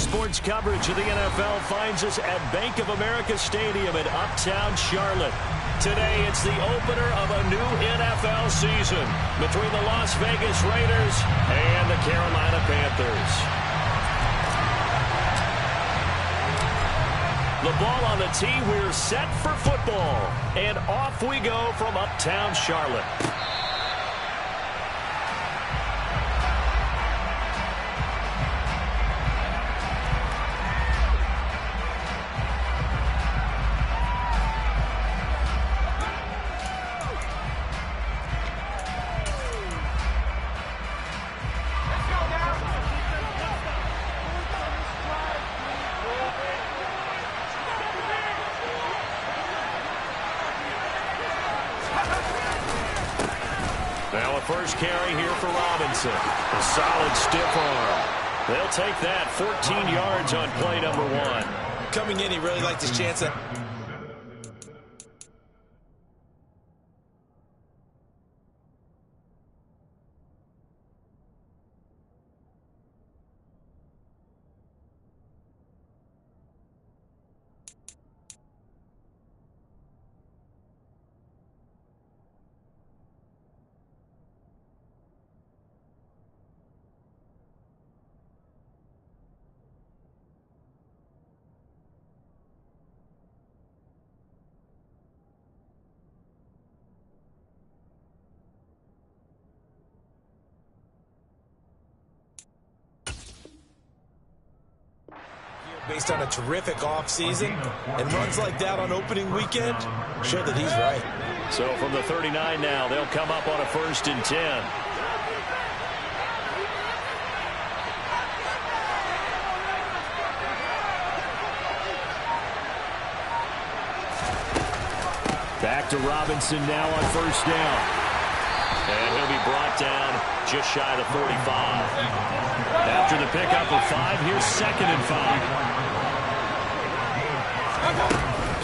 Sports coverage of the NFL finds us at Bank of America Stadium in Uptown Charlotte. Today, it's the opener of a new NFL season between the Las Vegas Raiders and the Carolina Panthers. The ball on the tee, we're set for football. And off we go from Uptown Charlotte. Now a first carry here for Robinson. A solid stiff arm. They'll take that 14 yards on play number 1. Coming in, he really liked his chance at... Based on a terrific offseason, and runs like that on opening weekend show that he's right. So from the 39 now, they'll come up on a 1st and 10. Back to Robinson now on 1st down. And he'll be brought down just shy of the 45. After the pickup of 5, here's 2nd and 5.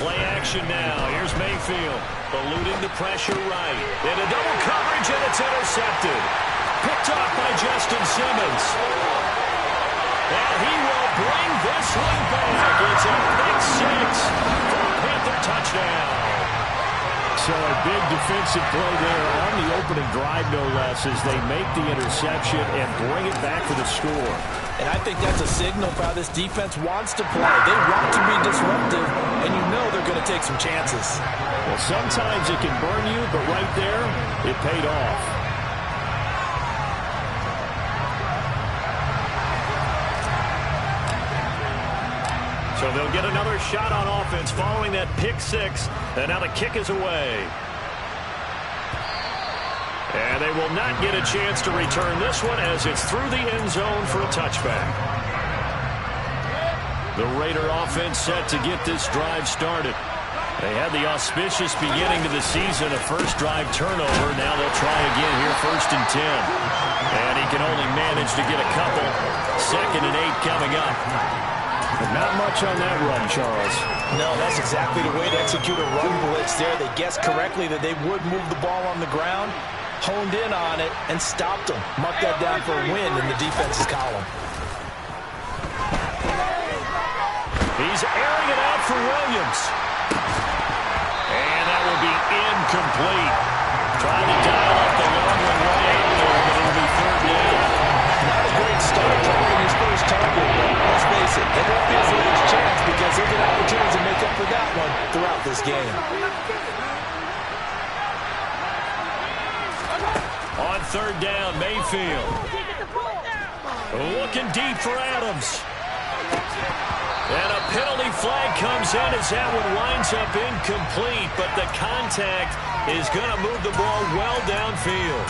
Play action now. Here's Mayfield. Eluding the pressure right. Into double coverage, and it's intercepted. Picked off by Justin Simmons. And he will bring this one back. It's a pick 6 for a Panther touchdown. So a big defensive play there on the opening drive, no less, as they make the interception and bring it back for the score. And I think that's a signal for how this defense wants to play. They want to be disruptive, and you know they're going to take some chances. Well, sometimes it can burn you, but right there, it paid off. So they'll get another shot on offense following that pick 6, and now the kick is away. And they will not get a chance to return this one as it's through the end zone for a touchback. The Raider offense set to get this drive started. They had the auspicious beginning to the season, a first drive turnover. Now they'll try again here, 1st and 10. And he can only manage to get a couple. 2nd and 8 coming up. But not much on that run, Charles. No, that's exactly the way to execute a run blitz there. They guessed correctly that they would move the ball on the ground, honed in on it, and stopped them. Mark that down for a win in the defense's column. He's airing it out for Williams. And that will be incomplete. Trying to dial up the long one right there, but it'll be 3rd down. Not a great start targeting his first target, but let's face it, it won't be his latest chance because he'll get opportunities to make up for that one throughout this game. On 3rd down, Mayfield. Looking deep for Adams. And a penalty flag comes in as that one winds up incomplete, but the contact is going to move the ball well downfield.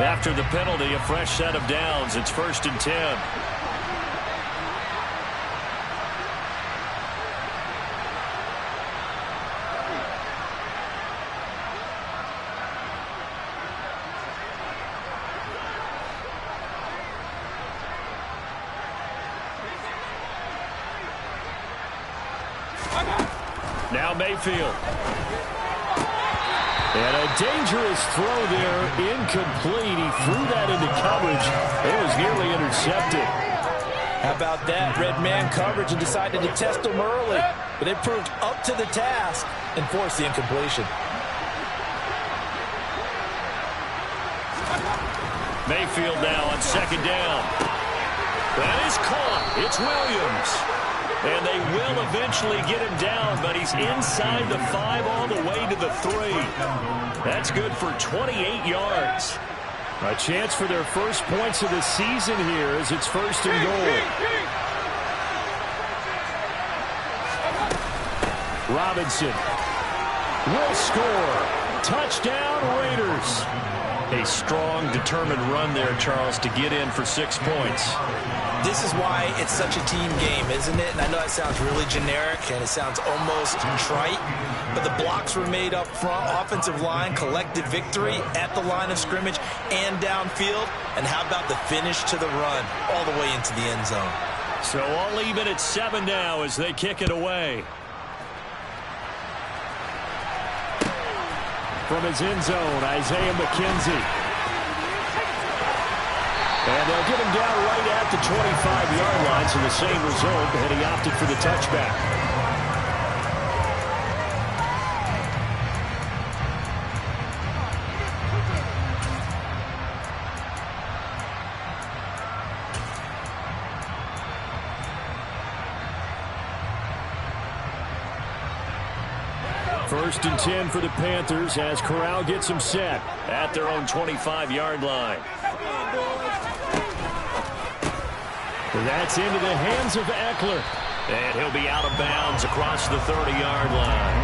After the penalty, a fresh set of downs. It's 1st and 10. Now Mayfield. And a dangerous throw there, incomplete. He threw that into coverage. It was nearly intercepted. How about that? Red man coverage and decided to test them early. But they proved up to the task and forced the incompletion. Mayfield now on second down. That is caught. It's Williams. And they will eventually get him down, but he's inside the 5 all the way to the 3. That's good for 28 yards. A chance for their first points of the season here as it's first and goal. Robinson will score. Touchdown, Raiders. A strong, determined run there, Charles, to get in for 6 points. This is why it's such a team game, isn't it? And I know that sounds really generic and it sounds almost trite, but the blocks were made up front, offensive line, collective victory at the line of scrimmage and downfield. And how about the finish to the run all the way into the end zone? So all even at 7 now as they kick it away. From his end zone, Isaiah McKenzie. And they'll get him down right at the 25-yard line, so the same result, and he opted for the touchback. First and 10 for the Panthers as Corral gets them set at their own 25-yard line. That's into the hands of Eckler. And he'll be out of bounds across the 30-yard line.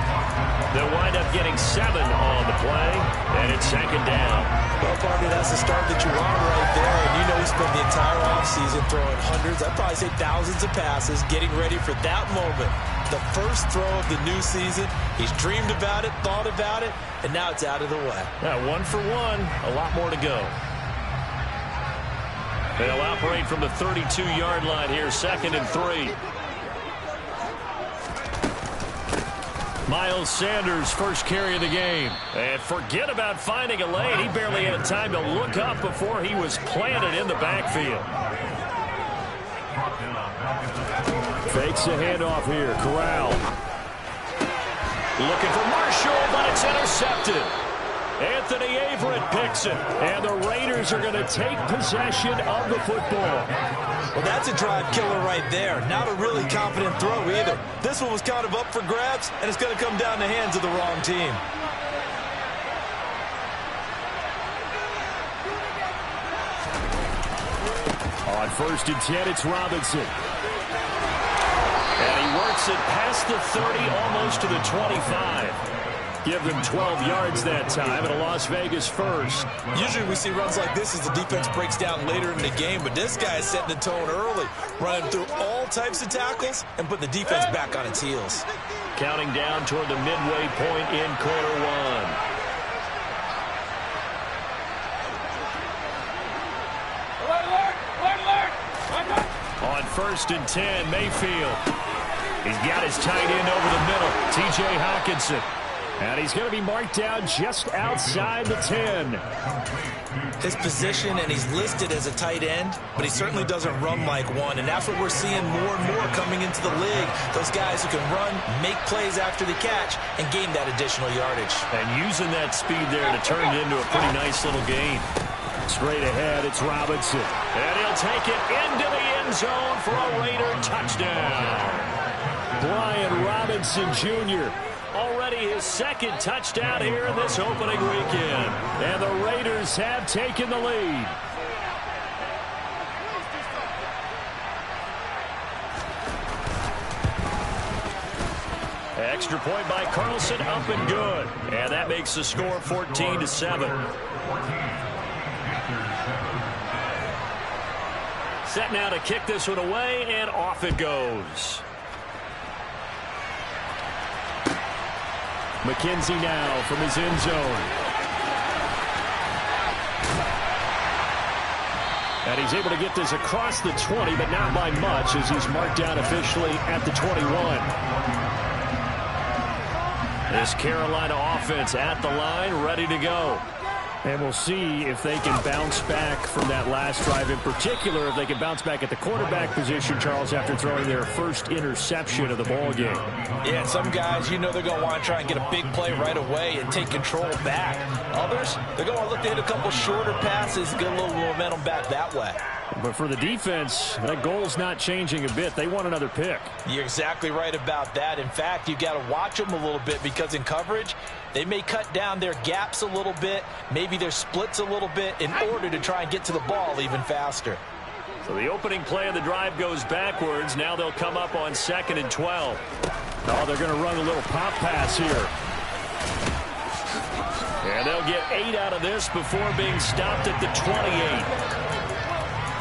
They'll wind up getting 7 on the play, and it's second down. Well, partner, that's the start that you want right there. And you know he spent the entire offseason throwing hundreds, I'd probably say thousands of passes, getting ready for that moment. The first throw of the new season. He's dreamed about it, thought about it, and now it's out of the way. Yeah, 1 for 1, a lot more to go. They'll operate from the 32-yard line here, second and 3. Miles Sanders, first carry of the game. And forget about finding a lane. He barely had time to look up before he was planted in the backfield. Fakes the handoff here. Corral. Looking for Marshall, but it's intercepted. Anthony Averett picks it, and the Raiders are going to take possession of the football. Well, that's a drive killer right there. Not a really confident throw either. This one was kind of up for grabs, and it's going to come down the hands of the wrong team. On first and 10, it's Robinson. And he works it past the 30, almost to the 25. Give them 12 yards that time, and a Las Vegas first. Usually we see runs like this as the defense breaks down later in the game, but this guy is setting the tone early, running through all types of tackles and putting the defense back on its heels. Counting down toward the midway point in quarter 1. On first and 10, Mayfield. He's got his tight end over the middle, T.J. Hockenson. And he's going to be marked down just outside the 10. His position, and he's listed as a tight end, but he certainly doesn't run like one. And that's what we're seeing more and more coming into the league. Those guys who can run, make plays after the catch, and gain that additional yardage. And using that speed there to turn it into a pretty nice little gain. Straight ahead, it's Robinson. And he'll take it into the end zone for a Raider touchdown. Brian Robinson Jr., already his second touchdown here in this opening weekend. And the Raiders have taken the lead. Extra point by Carlson, up and good. And that makes the score 14-7. Set now to kick this one away, and off it goes. McKenzie now from his end zone. And he's able to get this across the 20, but not by much as he's marked down officially at the 21. This Carolina offense at the line, ready to go. And we'll see if they can bounce back from that last drive, in particular if they can bounce back at the quarterback position, Charles, after throwing their first interception of the ball game. Yeah, some guys, you know they're going to want to try and get a big play right away and take control back. Others, they're going to look to hit a couple shorter passes, get a little momentum back that way. But for the defense, that goal's not changing a bit. They want another pick. You're exactly right about that. In fact, you've got to watch them a little bit because in coverage, they may cut down their gaps a little bit, maybe their splits a little bit in order to try and get to the ball even faster. So the opening play of the drive goes backwards. Now they'll come up on 2nd and 12. Oh, they're going to run a little pop pass here. And they'll get 8 out of this before being stopped at the 28.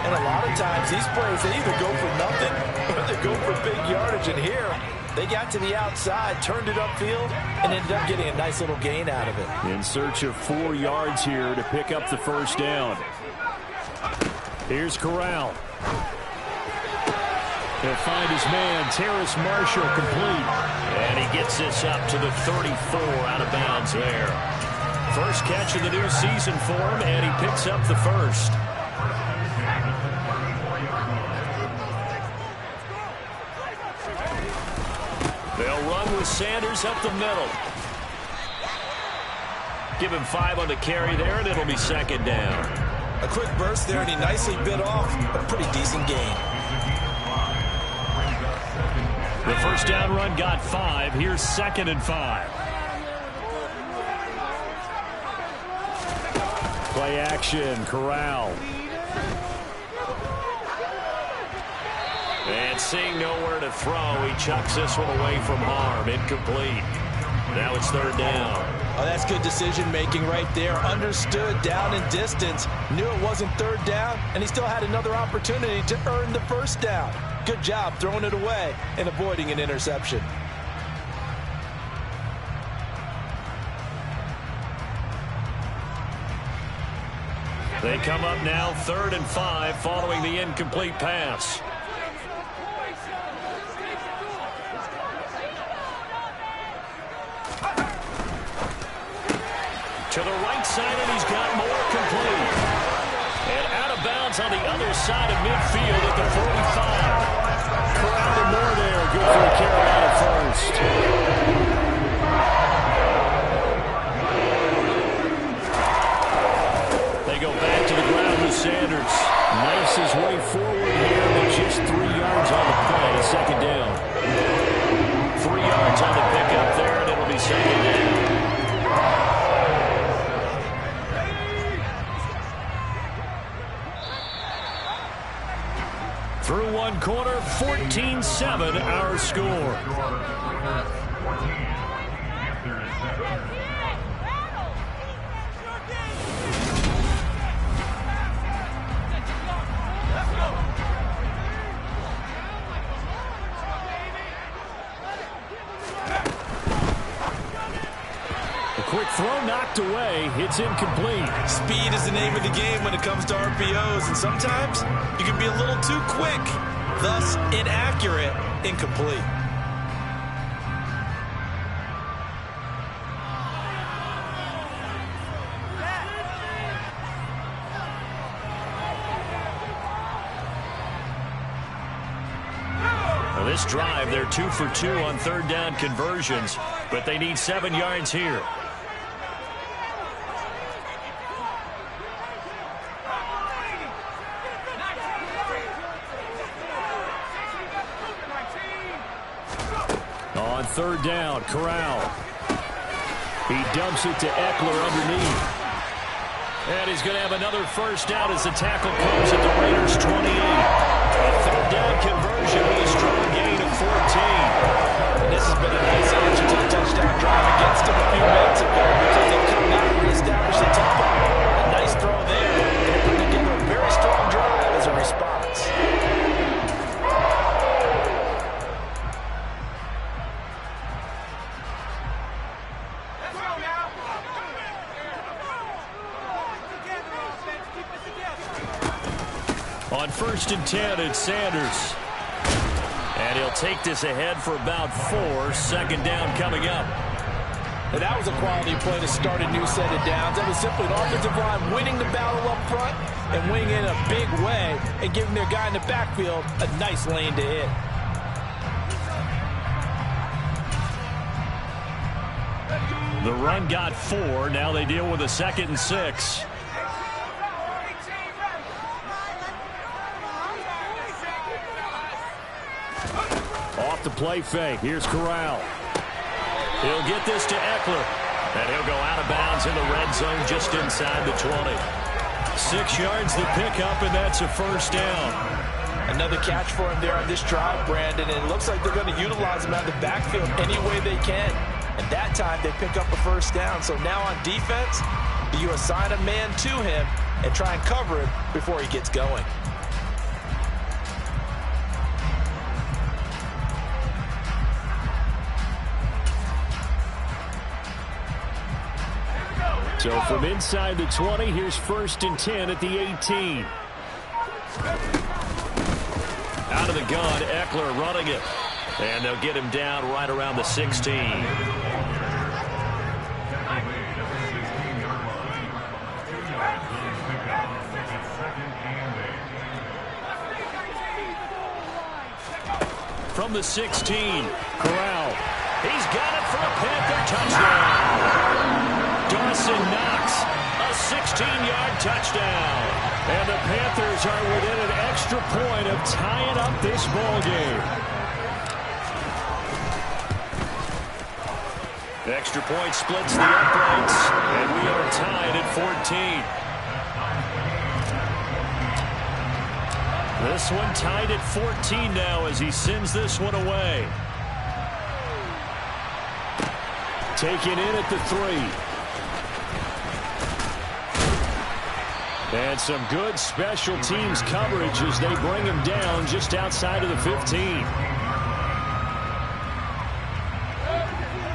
And a lot of times, these plays, they either go for nothing or they go for big yardage. And here, they got to the outside, turned it upfield, and ended up getting a nice little gain out of it. In search of 4 yards here to pick up the first down. Here's Corral. He'll find his man, Terrace Marshall, complete. And he gets this up to the 34, out of bounds there. First catch of the new season for him, and he picks up the first. They'll run with Sanders up the middle. Give him 5 on the carry there, and it'll be 2nd down. A quick burst there, and he nicely bit off a pretty decent gain. The first down run got 5. Here's 2nd and 5. Play action, Corral. And seeing nowhere to throw, he chucks this one away from harm. Incomplete. Now it's 3rd down. Oh, that's good decision-making right there. Understood down and distance. Knew it wasn't 3rd down, and he still had another opportunity to earn the first down. Good job throwing it away and avoiding an interception. They come up now 3rd and 5 following the incomplete pass. To the right side, and he's got more complete. And out of bounds on the other side of midfield at the 45. Corral and more there. Good for the Carolina first. They go back to the ground with Sanders. Knifes his way forward here, but just 3 yards on the play. 2nd down. 3 yards on the pickup there, and it'll be 2nd down. Through one quarter, 14-7 our score. A quick throw knocked away. It's incomplete. Speed is the name of the game when it comes to RPOs, and sometimes you can be a little too quick, thus inaccurate, incomplete. Well, this drive, they're 2 for 2 on 3rd down conversions, but they need 7 yards here. On 3rd down, Corral. He dumps it to Eckler underneath. And he's going to have another first down as the tackle comes at the Raiders' 28. A 3rd down conversion with a strong gain of 14. And this has been a nice answer to the touchdown drive against him a few minutes ago because they've come out and reestablished the tempo. A nice throw there, and they put together a very strong drive as a response. On 1st and 10, it's Sanders. And he'll take this ahead for about 4. 2nd down coming up. And that was a quality play to start a new set of downs. That was simply an offensive line winning the battle up front and winning in a big way and giving their guy in the backfield a nice lane to hit. The run got 4. Now they deal with a 2nd and 6. Off the play fake. Here's Corral. He'll get this to Eckler. And he'll go out of bounds in the red zone just inside the 20. 6 yards to pick up, and that's a first down. Another catch for him there on this drive, Brandon. And it looks like they're going to utilize him out of the backfield any way they can. And that time they pick up a first down. So now on defense, you assign a man to him and try and cover him before he gets going. So from inside the 20, here's 1st and 10 at the 18. Out of the gun, Eckler running it. And they'll get him down right around the 16. From the 16, Corral. He's got it for a Panther touchdown. Dawson Knox, a 16-yard touchdown. And the Panthers are within an extra point of tying up this ball game. Extra point splits the uprights, and we are tied at 14. This one tied at 14 now as he sends this one away. Taken in at the 3. And some good special teams coverage as they bring him down just outside of the 15.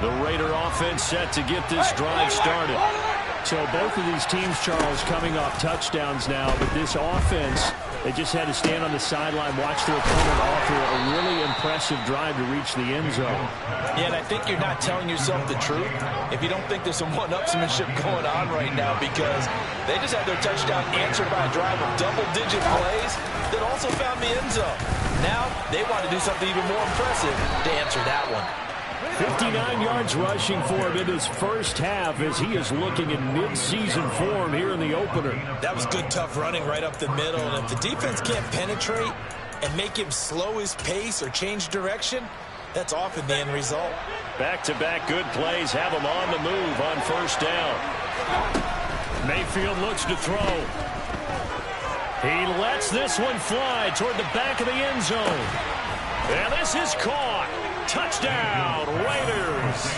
The Raider offense set to get this drive started. So both of these teams, Charles, coming off touchdowns now, but this offense, they just had to stand on the sideline, watch their opponent offer a really impressive drive to reach the end zone. Yeah, and I think you're not telling yourself the truth if you don't think there's some one-upsmanship going on right now, because they just had their touchdown answered by a drive of double-digit plays that also found the end zone. Now they want to do something even more impressive to answer that one. 59 yards rushing for him in his first half as he is looking in mid-season form here in the opener. That was good, tough running right up the middle. And if the defense can't penetrate and make him slow his pace or change direction, that's often the end result. Back-to-back good plays have him on the move on first down. Mayfield looks to throw. He lets this one fly toward the back of the end zone. And this is caught. Touchdown, Raiders.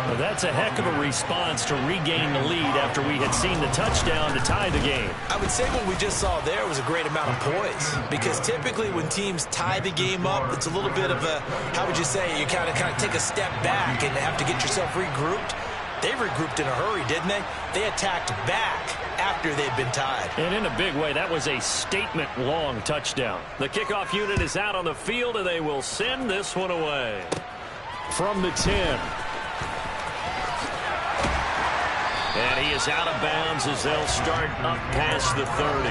Well, that's a heck of a response to regain the lead after we had seen the touchdown to tie the game. I would say what we just saw there was a great amount of poise, because typically when teams tie the game up, it's a little bit of a, how would you say, you kind of take a step back and have to get yourself regrouped. They regrouped in a hurry, didn't they? They attacked back after they'd been tied. And in a big way, that was a statement-long touchdown. The kickoff unit is out on the field, and they will send this one away. From the 10. And he is out of bounds as they'll start up past the 30.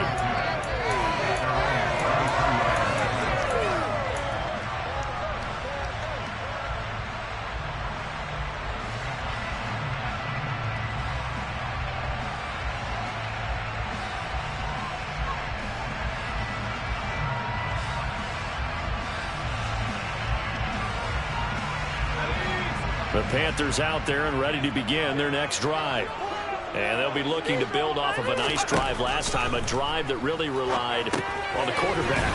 The Panthers out there and ready to begin their next drive. And they'll be looking to build off of a nice drive last time, a drive that really relied on the quarterback.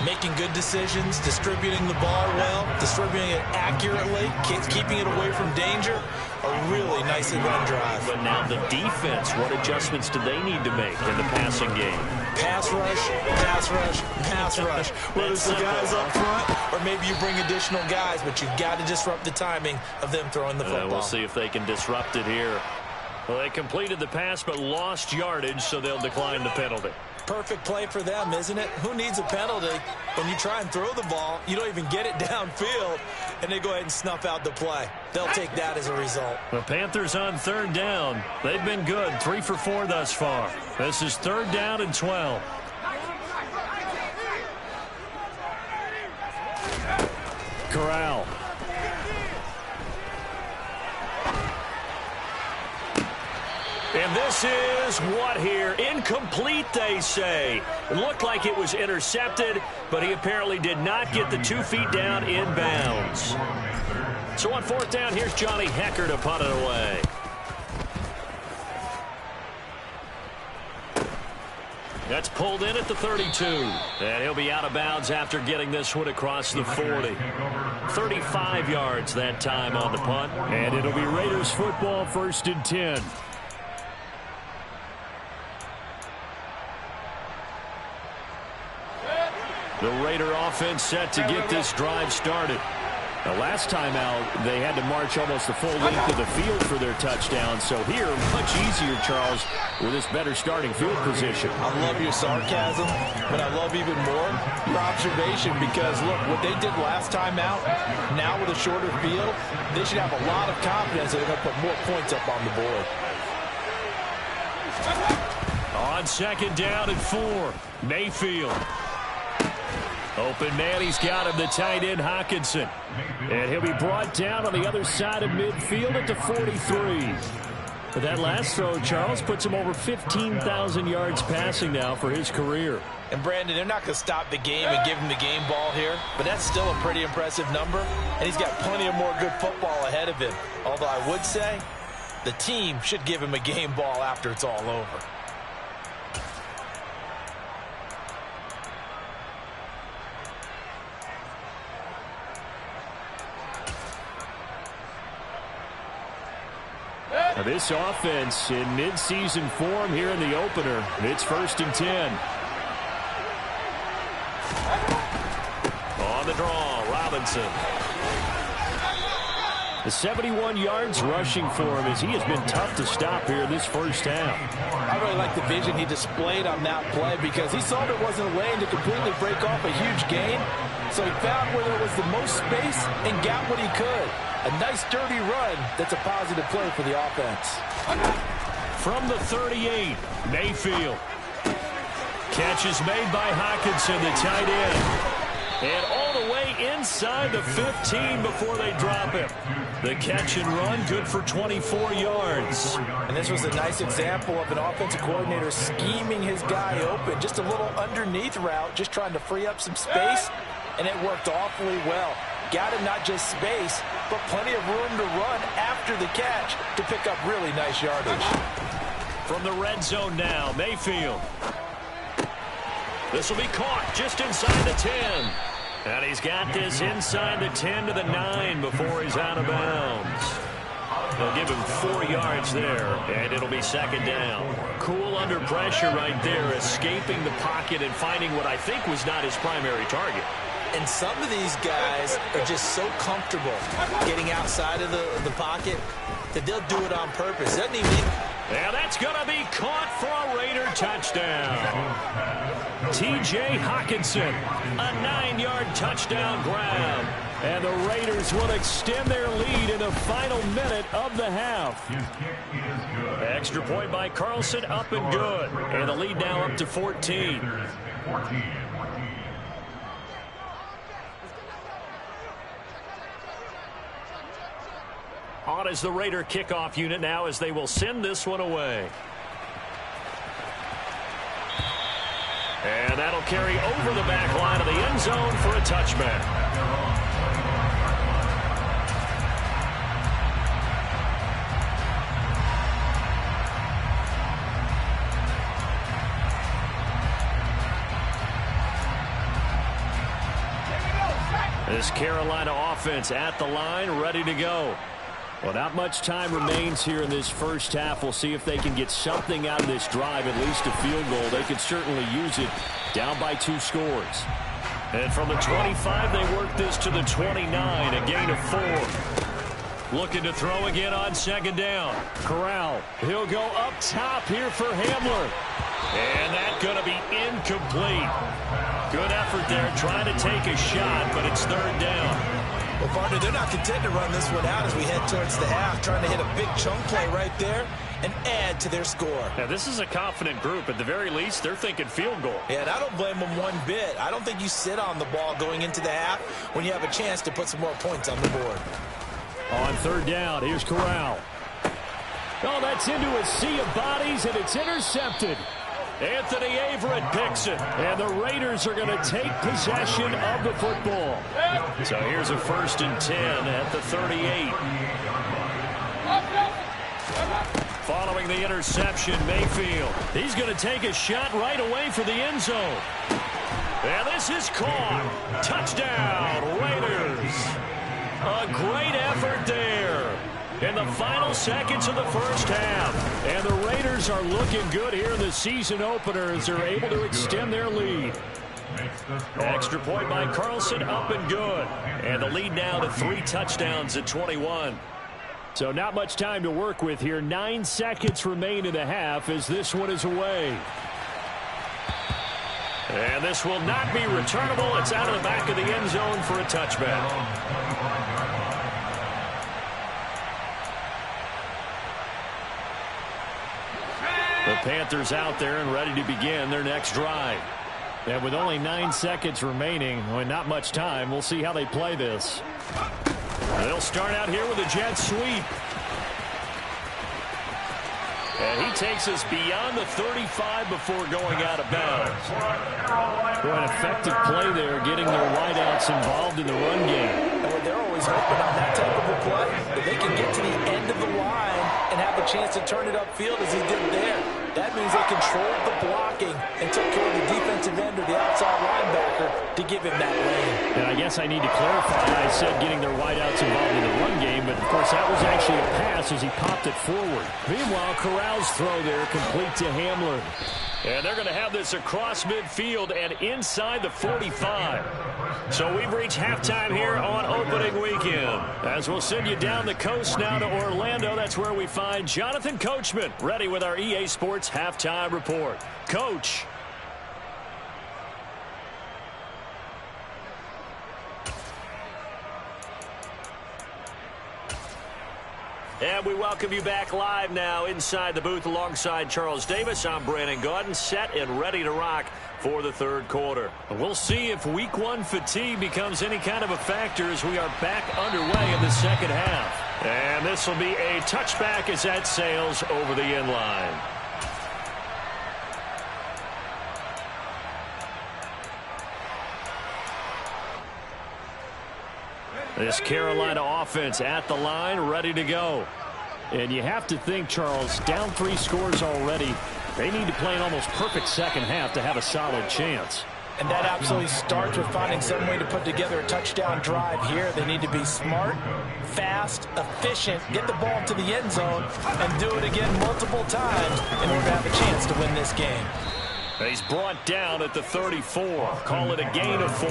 Making good decisions, distributing the ball well, distributing it accurately, keeping it away from danger. A really nicely run drive. But now the defense, what adjustments do they need to make in the passing game? Pass rush, pass rush, pass rush. Whether it's the guys up front or maybe you bring additional guys, but you've got to disrupt the timing of them throwing the football. We'll see if they can disrupt it here. Well, they completed the pass but lost yardage, so they'll decline the penalty. perfect play for them, isn't it? Who needs a penalty? When you try and throw the ball, you don't even get it downfield, and they go ahead and snuff out the play. They'll take that as a result. The Panthers on third down. They've been good, 3 for 4 thus far. This is 3rd down and 12. Corral. And this is what here? Incomplete, they say. It looked like it was intercepted, but he apparently did not get the 2 feet down in bounds. So on 4th down, here's Johnny Hecker to punt it away. That's pulled in at the 32. And he'll be out of bounds after getting this one across the 40. 35 yards that time on the punt. And it'll be Raiders football, 1st and 10. The Raider offense set to get this drive started. Now, last time out, they had to march almost the full length of the field for their touchdown. So here, much easier, Charles, with this better starting field position. I love your sarcasm, but I love even more your observation because, look, what they did last time out, now with a shorter field, they should have a lot of confidence that they're going to put more points up on the board. On 2nd down and 4, Mayfield. Open man, he's got him, the tight end, Hockenson. And he'll be brought down on the other side of midfield at the 43. But that last throw, Charles, puts him over 15,000 yards passing now for his career. And, Brandon, they're not going to stop the game and give him the game ball here, but that's still a pretty impressive number, and he's got plenty of more good football ahead of him. Although I would say the team should give him a game ball after it's all over. Now this offense in midseason form here in the opener. It's 1st and 10. On the draw, Robinson. The 71 yards rushing for him as he has been tough to stop here this first half. I really like the vision he displayed on that play because he saw there wasn't a lane to completely break off a huge gain. So he found where there was the most space and got what he could. A nice, dirty run that's a positive play for the offense. From the 38, Mayfield. Catch is made by Hockenson, the tight end. And all the way inside the 15 before they drop him. The catch and run, good for 24 yards. And this was a nice example of an offensive coordinator scheming his guy open. Just a little underneath route, just trying to free up some space. And it worked awfully well. Got him not just space, but plenty of room to run after the catch to pick up really nice yardage. From the red zone now, Mayfield. This will be caught just inside the 10. And he's got this inside the 10 to the 9 before he's out of bounds. They'll give him 4 yards there, and it'll be 2nd down. Cool under pressure right there, escaping the pocket and finding what I think was not his primary target. And some of these guys are just so comfortable getting outside of the pocket that they'll do it on purpose. Doesn't even... And that's going to be caught for a Raider touchdown. T.J. Hockenson, a 9-yard touchdown grab. And the Raiders will extend their lead in the final minute of the half. Extra point by Carlson, up and good. And the lead now up to 14. On is the Raider kickoff unit now as they will send this one away. And that'll carry over the back line of the end zone for a touchback. This Carolina offense at the line, ready to go. Well, not much time remains here in this first half. We'll see if they can get something out of this drive, at least a field goal. They could certainly use it down by 2 scores. And from the 25, they work this to the 29, a gain of 4. Looking to throw again on second down. Corral, he'll go up top here for Hamler. And that's going to be incomplete. Good effort there trying to take a shot, but it's third down. Well, partner, they're not content to run this one out as we head towards the half, trying to hit a big chunk play right there and add to their score. Now, this is a confident group. At the very least, they're thinking field goal. Yeah, and I don't blame them one bit. I don't think you sit on the ball going into the half when you have a chance to put some more points on the board. On third down, here's Corral. Oh, that's into a sea of bodies, and it's intercepted. Anthony Averett picks it. And the Raiders are going to take possession of the football. So here's a 1st and 10 at the 38. Following the interception, Mayfield. He's going to take a shot right away for the end zone. And this is caught. Touchdown, Raiders. A great effort there in the final seconds of the first half. And the Raiders are looking good here in the season opener as they're able to extend their lead. Extra point by Carlson, up and good. And the lead now to 3 touchdowns at 21. So not much time to work with here. 9 seconds remain in the half as this one is away. And this will not be returnable. It's out of the back of the end zone for a touchback. The Panthers out there and ready to begin their next drive. And with only 9 seconds remaining, not much time, we'll see how they play this. They'll start out here with a jet sweep. And he takes us beyond the 35 before going out of bounds. An effective play there, getting their wideouts involved in the run game. And they're always hoping on that type of a play that they can get to the end of the line and have a chance to turn it upfield as he did there. That means they controlled the blocking and took care of the defensive end or the outside linebacker to give him that lane. And I guess I need to clarify. I said getting their wideouts involved in the run game, but of course that was actually a pass as he popped it forward. Meanwhile, Corral's throw there complete to Hamler. And they're going to have this across midfield and inside the 45. So we've reached halftime here on opening weekend. As we'll send you down the coast now to Orlando, that's where we find Jonathan Coachman ready with our EA Sports halftime report. Coach. And we welcome you back live now inside the booth alongside Charles Davis. I'm Brandon Gaudin, set and ready to rock for the third quarter. We'll see if week 1 fatigue becomes any kind of a factor as we are back underway in the second half. And this will be a touchback as that sails over the end line. This Carolina offense at the line, ready to go. And you have to think, Charles, down 3 scores already. They need to play an almost perfect second half to have a solid chance. And that absolutely starts with finding some way to put together a touchdown drive here. They need to be smart, fast, efficient, get the ball to the end zone, and do it again multiple times in order to have a chance to win this game. He's brought down at the 34. Call it a gain of 4.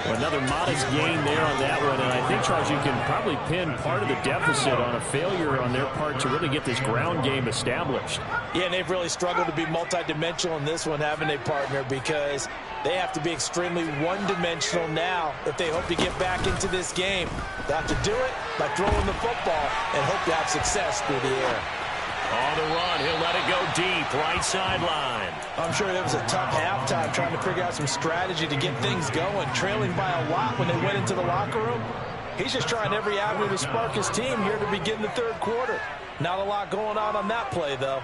Another modest gain there on that one, and I think, Charles, you can probably pin part of the deficit on a failure on their part to really get this ground game established. Yeah, and they've really struggled to be multidimensional in this one, haven't they, partner? Because they have to be extremely one-dimensional now if they hope to get back into this game. They have to do it by throwing the football and hope to have success through the air. On the run, he'll let it go deep, right sideline. I'm sure that was a tough halftime trying to figure out some strategy to get things going, trailing by a lot when they went into the locker room. He's just trying every avenue to spark his team here to begin the third quarter. Not a lot going on that play, though.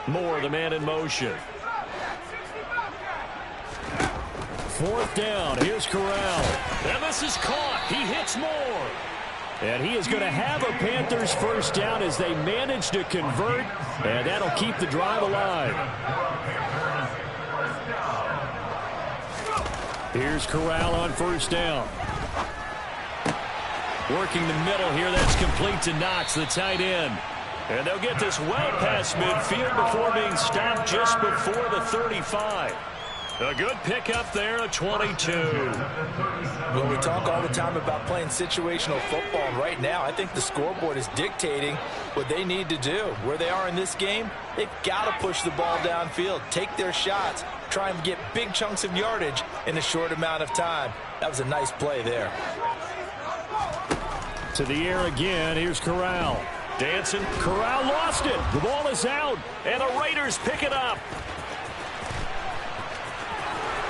Moore, the man in motion. 4th down. Here's Corral. And this is caught. He hits Moore. And he is going to have a Panthers first down as they manage to convert. And that'll keep the drive alive. Here's Corral on first down. Working the middle here. That's complete to Knox, the tight end. And they'll get this well past midfield before being stopped just before the 35. A good pickup there, a 22. Well, we talk all the time about playing situational football, and right now I think the scoreboard is dictating what they need to do. Where they are in this game, they've got to push the ball downfield, take their shots, try and get big chunks of yardage in a short amount of time. That was a nice play there. To the air again, here's Corral. Dancing, Corral lost it. The ball is out, and the Raiders pick it up.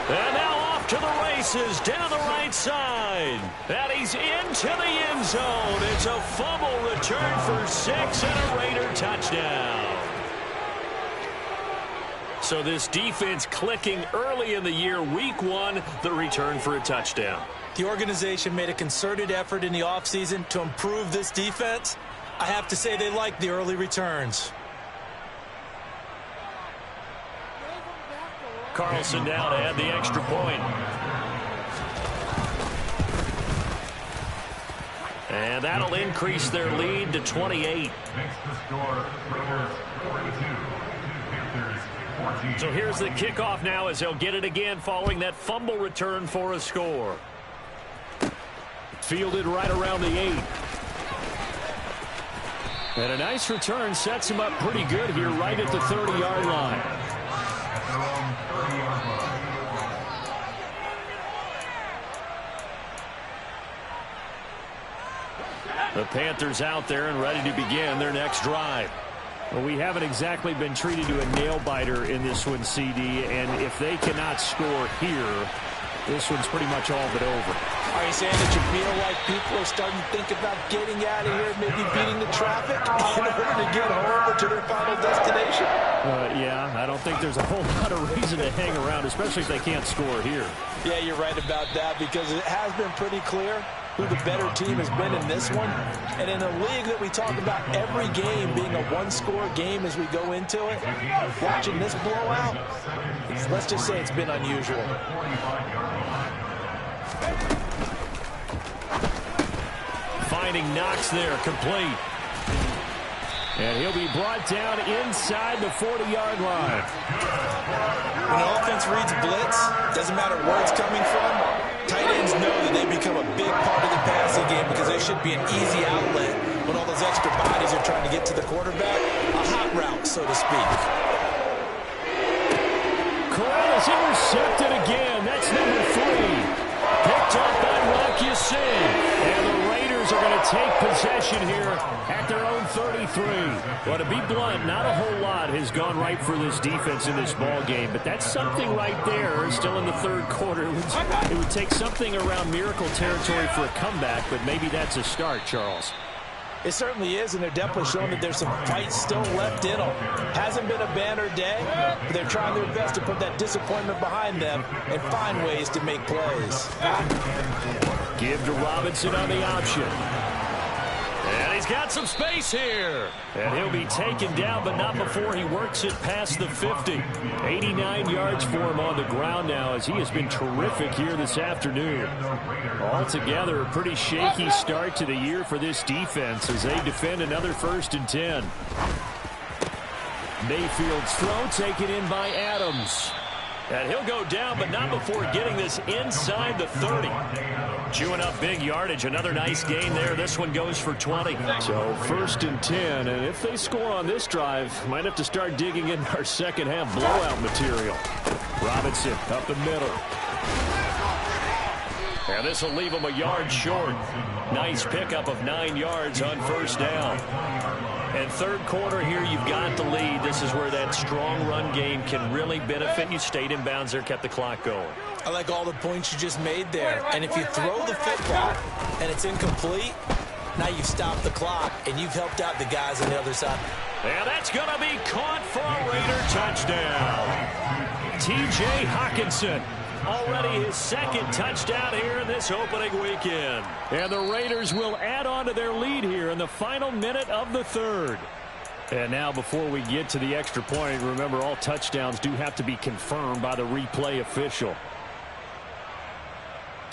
And now off to the races, down the right side. And he's into the end zone. It's a fumble return for 6 and a Raider touchdown. So this defense clicking early in the year, week 1, the return for a touchdown. The organization made a concerted effort in the offseason to improve this defense. I have to say they like the early returns. Carlson now to add the extra point. And that'll increase their lead to 28. So here's the kickoff now as they'll get it again following that fumble return for a score. Fielded right around the 8. And a nice return sets him up pretty good here right at the 30-yard line. The Panthers out there and ready to begin their next drive. Well, we haven't exactly been treated to a nail-biter in this one, CD, and if they cannot score here, this one's pretty much all but over. Are you saying that you feel like people are starting to think about getting out of here, maybe beating the traffic in order to get home or to their final destination? Yeah, I don't think there's a whole lot of reason to hang around, especially if they can't score here. Yeah, you're right about that because it has been pretty clear who the better team has been in this one. And in a league that we talk about every game being a one-score game as we go into it, watching this blowout, let's just say it's been unusual. Finding Knox there, complete. And he'll be brought down inside the 40-yard line. When an offense reads blitz, doesn't matter where it's coming from, tight ends know that they become a big part of the passing game because they should be an easy outlet when all those extra bodies are trying to get to the quarterback. A hot route, so to speak. Corral is intercepted again. That's number 3. Picked up by Rocky Sin. And the Raiders are going to take possession here at their own 33. Well, to be blunt, not a whole lot has gone right for this defense in this ball game, but that's something right there still in the third quarter. It would take something around miracle territory for a comeback, but maybe that's a start, Charles. It certainly is, and they're definitely showing that there's some fight still left in them. Hasn't been a banner day, but they're trying their best to put that disappointment behind them and find ways to make plays. Give to Robinson on the option. And he's got some space here. And he'll be taken down, but not before he works it past the 50. 89 yards for him on the ground now as he has been terrific here this afternoon. Altogether, a pretty shaky start to the year for this defense as they defend another 1st and 10. Mayfield's throw taken in by Adams. And he'll go down, but not before getting this inside the 30. Chewing up big yardage. Another nice gain there. This one goes for 20. So 1st and 10. And if they score on this drive, might have to start digging in our second half blowout material. Robinson up the middle. And this will leave him a yard short. Nice pickup of 9 yards on 1st down. And third quarter here, you've got the lead. This is where that strong run game can really benefit you. Stayed in bounds there, kept the clock going. I like all the points you just made there. And if you throw the football and it's incomplete, now you've stopped the clock and you've helped out the guys on the other side. And that's going to be caught for a Raider touchdown. T.J. Hawkinson. Already his 2nd touchdown here in this opening weekend. And the Raiders will add on to their lead here in the final minute of the 3rd. And now before we get to the extra point, remember all touchdowns do have to be confirmed by the replay official.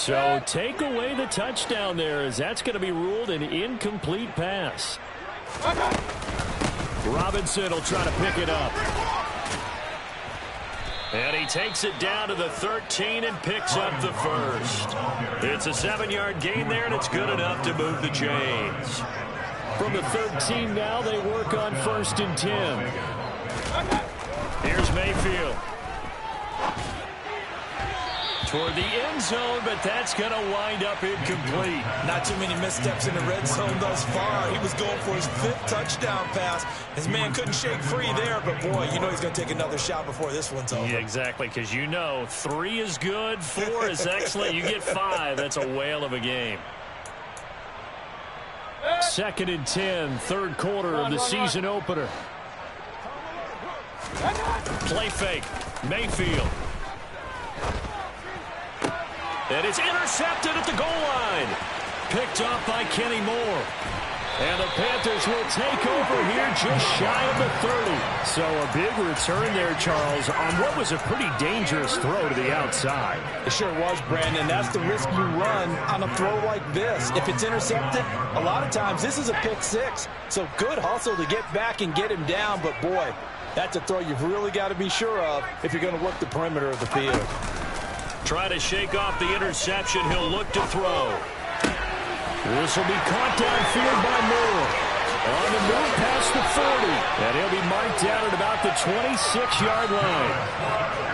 So take away the touchdown there, as that's going to be ruled an incomplete pass. Robinson will try to pick it up. And he takes it down to the 13 and picks up the first. It's a 7-yard gain there, and it's good enough to move the chains. From the 13 now, they work on 1st and 10. Here's Mayfield. Toward the end zone, but that's going to wind up incomplete. Not too many missteps in the red zone thus far. He was going for his 5th touchdown pass. His man couldn't shake free there, but boy, you know he's going to take another shot before this one's over. Yeah, exactly, because you know 3 is good, 4 is excellent. You get 5, that's a whale of a game. 2nd and 10, 3rd quarter of the season opener. Play fake, Mayfield. And it's intercepted at the goal line. Picked up by Kenny Moore. And the Panthers will take over here just shy of the 30. So a big return there, Charles, on what was a pretty dangerous throw to the outside. It sure was, Brandon. That's the risk you run on a throw like this. If it's intercepted, a lot of times this is a pick 6. So good hustle to get back and get him down. But, boy, that's a throw you've really got to be sure of if you're going to work the perimeter of the field. Try to shake off the interception. He'll look to throw. This will be caught downfield by Moore. On the move past the 40. And he'll be marked down at about the 26-yard line.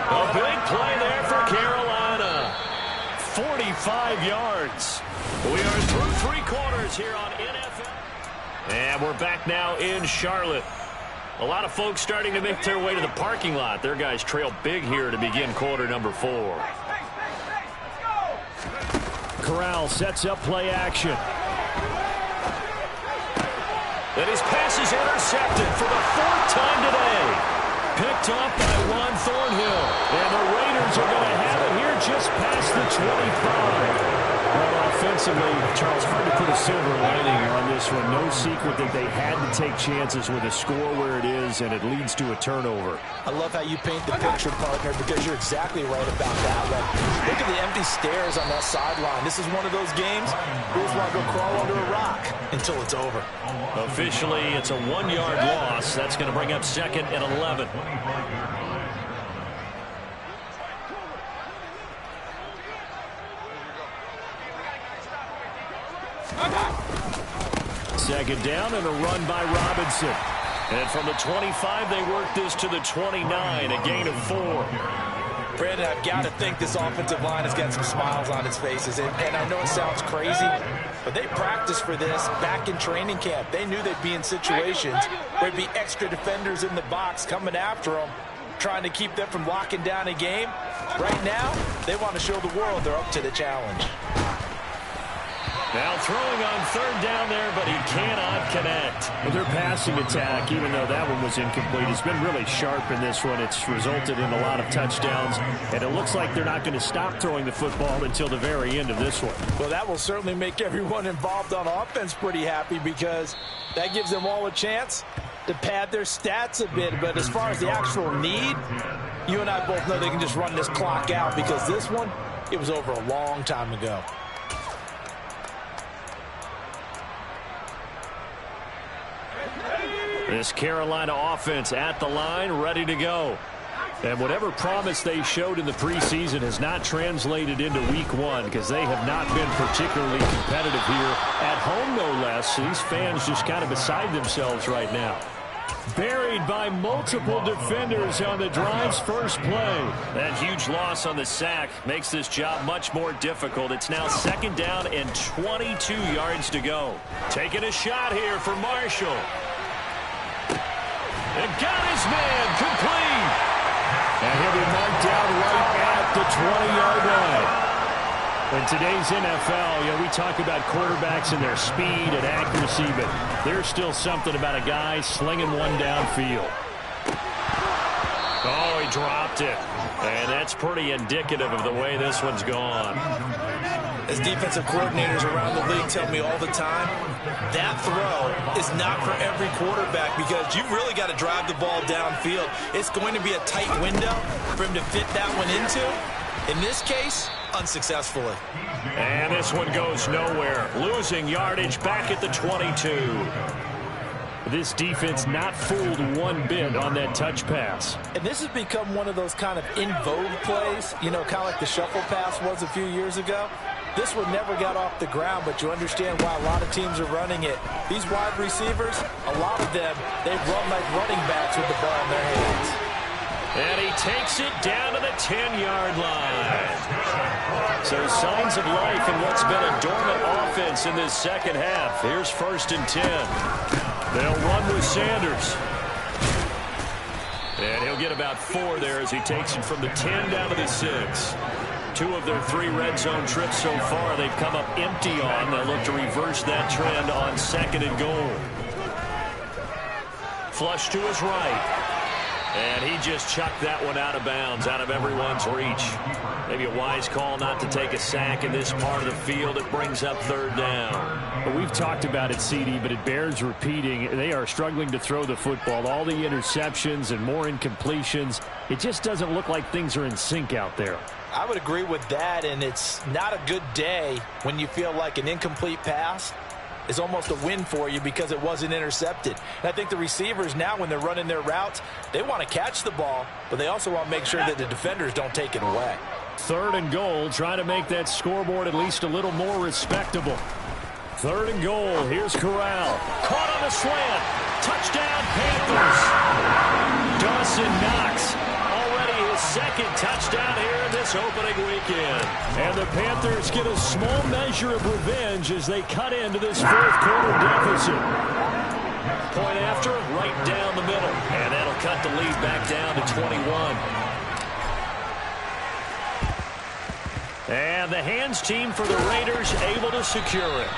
A big play there for Carolina. 45 yards. We are through 3 quarters here on NFL. And we're back now in Charlotte. A lot of folks starting to make their way to the parking lot. Their guys trail big here to begin quarter number 4. Corral sets up play action. And his pass is intercepted for the 4th time today. Picked up by Juan Thornhill. And the Raiders are going to have it here just past the 25. Well, offensively, Charles, hard to put a silver lining on this one. No secret that they had to take chances with a score where it is, and it leads to a turnover. I love how you paint the picture, partner, because you're exactly right about that one. Look at the empty stairs on that sideline. This is one of those games where you want to go crawl under a rock until it's over. Officially, it's a 1-yard loss. That's going to bring up 2nd and 11. Second down and a run by Robinson. And from the 25, they work this to the 29, a gain of 4. Brandon, I've got to think this offensive line has got some smiles on its faces. And I know it sounds crazy, but they practiced for this back in training camp. They knew they'd be in situations where there'd be extra defenders in the box coming after them, trying to keep them from locking down a game. Right now, they want to show the world they're up to the challenge. Now throwing on 3rd down there, but he cannot connect. Well, their passing attack, even though that one was incomplete, has been really sharp in this one. It's resulted in a lot of touchdowns, and it looks like they're not going to stop throwing the football until the very end of this one. Well, that will certainly make everyone involved on offense pretty happy, because that gives them all a chance to pad their stats a bit. But as far as the actual need, you and I both know they can just run this clock out, because this one, it was over a long time ago. This Carolina offense at the line, ready to go. And whatever promise they showed in the preseason has not translated into week 1, because they have not been particularly competitive here. At home, no less. These fans just kind of beside themselves right now. Buried by multiple defenders on the drive's first play. That huge loss on the sack makes this job much more difficult. It's now 2nd down and 22 yards to go. Taking a shot here for Marshall. And got his man complete. And he'll be marked down right at the 20-yard line. In today's NFL, we talk about quarterbacks and their speed and accuracy, but there's still something about a guy slinging one downfield. Oh, he dropped it. And that's pretty indicative of the way this one's gone. As defensive coordinators around the league tell me all the time, that throw is not for every quarterback, because you've really got to drive the ball downfield. It's going to be a tight window for him to fit that one into. In this case, unsuccessfully. And this one goes nowhere. Losing yardage back at the 22. This defense not fooled one bit on that touch pass. And this has become one of those kind of in vogue plays, you know, kind of like the shuffle pass was a few years ago. This one never got off the ground, but you understand why a lot of teams are running it. These wide receivers, a lot of them, they run like running backs with the ball in their hands. And he takes it down to the 10-yard line. So signs of life in what's been a dormant offense in this second half. Here's 1st and 10. They'll run with Sanders. And he'll get about 4 there as he takes it from the 10 down to the 6. 2 of their 3 red zone trips so far they've come up empty on. They'll look to reverse that trend on 2nd and goal. Flush to his right. And he just chucked that one out of bounds, out of everyone's reach. Maybe a wise call not to take a sack in this part of the field. It brings up 3rd down. Well, we've talked about it, CD, but it bears repeating. They are struggling to throw the football. All the interceptions and more incompletions. It just doesn't look like things are in sync out there. I would agree with that, and it's not a good day when you feel like an incomplete pass is almost a win for you because it wasn't intercepted. And I think the receivers now, when they're running their routes, they want to catch the ball, but they also want to make sure that the defenders don't take it away. 3rd and goal, trying to make that scoreboard at least a little more respectable. 3rd and goal. Here's Corral. Caught on a slant. Touchdown, Panthers. Dawson Knox. Already his 2nd touchdown here in this opening weekend. And the Panthers get a small measure of revenge as they cut into this 4th quarter deficit. Point after, right down the middle. And that'll cut the lead back down to 21. And the hands team for the Raiders able to secure it.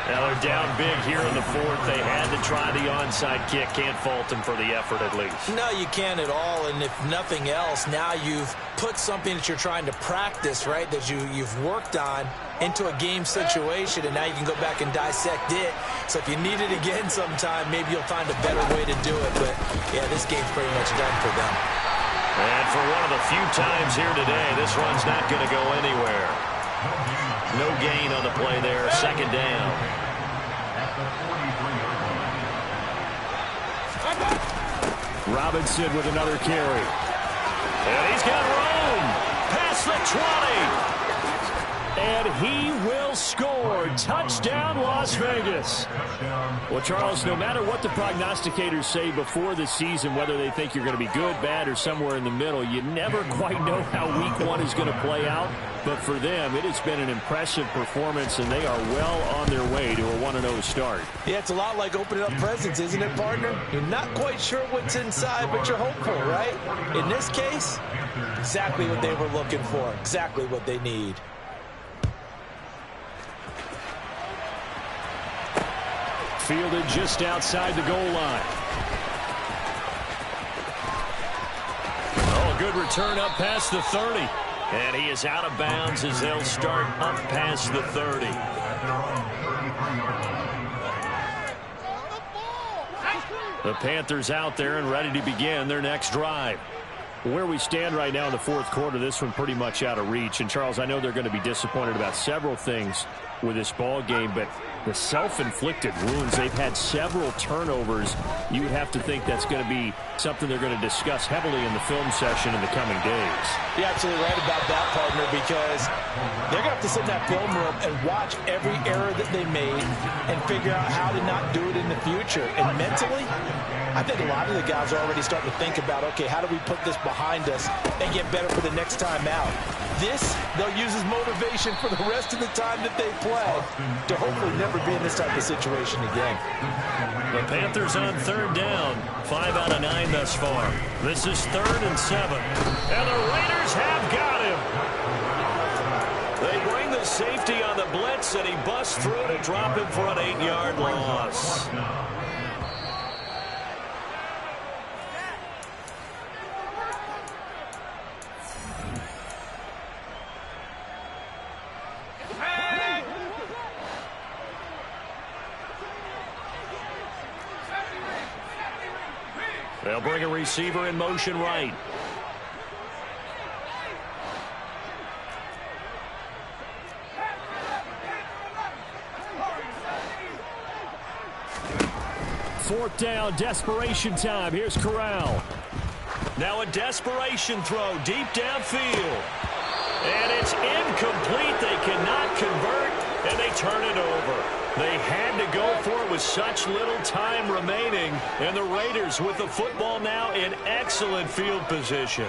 Now they're down big here in the 4th. They had to try the onside kick. Can't fault them for the effort at least. No, you can't at all. And if nothing else, now you've put something that you're trying to practice, right, that you've worked on into a game situation, and now you can go back and dissect it. So if you need it again sometime, maybe you'll find a better way to do it. But, yeah, this game's pretty much done for them. And for one of the few times here today, this one's not going to go anywhere. No gain on the play there. 2nd down. Robinson with another carry. And he's got room. Past the 20. And he will score. Touchdown, Las Vegas. Well, Charles, no matter what the prognosticators say before the season, whether they think you're going to be good, bad, or somewhere in the middle, you never quite know how week 1 is going to play out. But for them, it has been an impressive performance, and they are well on their way to a 1-0 start. Yeah, it's a lot like opening up presents, isn't it, partner? You're not quite sure what's inside, but you're hopeful, right? In this case, exactly what they were looking for, exactly what they need. Fielded just outside the goal line. Oh, good return up past the 30. And he is out of bounds as they'll start up past the 30. The Panthers out there and ready to begin their next drive. Where we stand right now in the 4th quarter, this one pretty much out of reach. And, Charles, I know they're going to be disappointed about several things with this ball game, but the self-inflicted wounds, they've had several turnovers. You would have to think that's going to be something they're going to discuss heavily in the film session in the coming days. You're absolutely right about that, partner, because they're going to have to sit in that film room and watch every error that they made and figure out how to not do it in the future. And mentally, I think a lot of the guys are already starting to think about, okay, how do we put this behind us and get better for the next time out? This, they'll use as motivation for the rest of the time that they play to hopefully never be in this type of situation again. The Panthers on 3rd down. 5 out of 9 thus far. This is 3rd and 7. And the Raiders have got him. They bring the safety on the blitz, and he busts through to drop him for an 8-yard loss. They'll bring a receiver in motion right. 4th down, desperation time. Here's Corral. Now a desperation throw deep downfield. And it's incomplete. They cannot convert, and they turn it over. They had to go for it with such little time remaining, and the Raiders with the football now in excellent field position.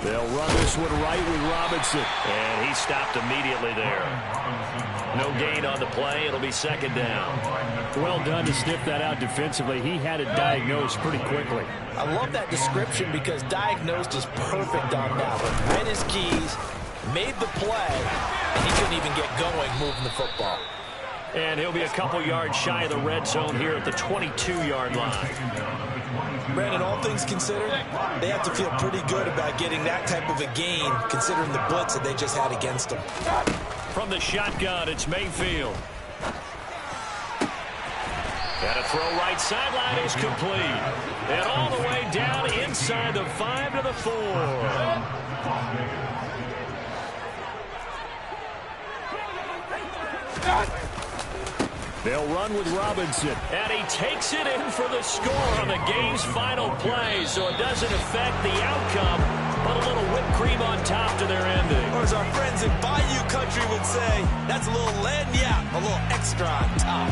They'll run this one right with Robinson. And he stopped immediately there. No gain on the play. It'll be 2nd down. Well done to sniff that out defensively. He had it diagnosed pretty quickly. I love that description because diagnosed is perfect on that one. Read his keys, made the play, and he couldn't even get going moving the football. And he'll be a couple yards shy of the red zone here at the 22-yard line. Brandon, all things considered, they have to feel pretty good about getting that type of a gain considering the blitz that they just had against them. From the shotgun, it's Mayfield. And a throw right sideline is complete. And all the way down inside the 5 to the 4. They'll run with Robinson. And he takes it in for the score on the game's final play, so it doesn't affect the outcome, but a little whipped cream on top to their ending. Or as our friends in Bayou Country would say, that's a little lagniappe, a little extra on top.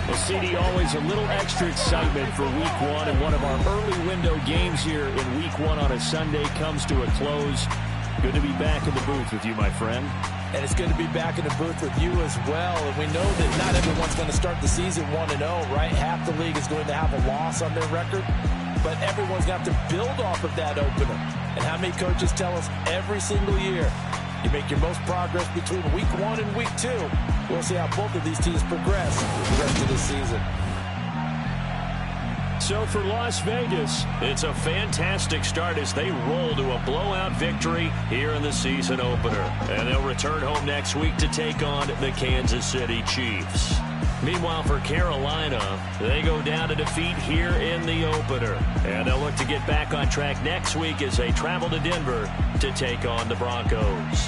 Well, CD, always a little extra excitement for Week 1, and one of our early window games here in Week 1 on a Sunday comes to a close. Good to be back in the booth with you, my friend. And it's good to be back in the booth with you as well. And we know that not everyone's going to start the season 1-0, right? Half the league is going to have a loss on their record. But everyone's going to have to build off of that opener. And how many coaches tell us every single year, you make your most progress between Week 1 and Week 2. We'll see how both of these teams progress the rest of the season. So for Las Vegas, it's a fantastic start as they roll to a blowout victory here in the season opener. And they'll return home next week to take on the Kansas City Chiefs. Meanwhile, for Carolina, they go down to defeat here in the opener. And they'll look to get back on track next week as they travel to Denver to take on the Broncos.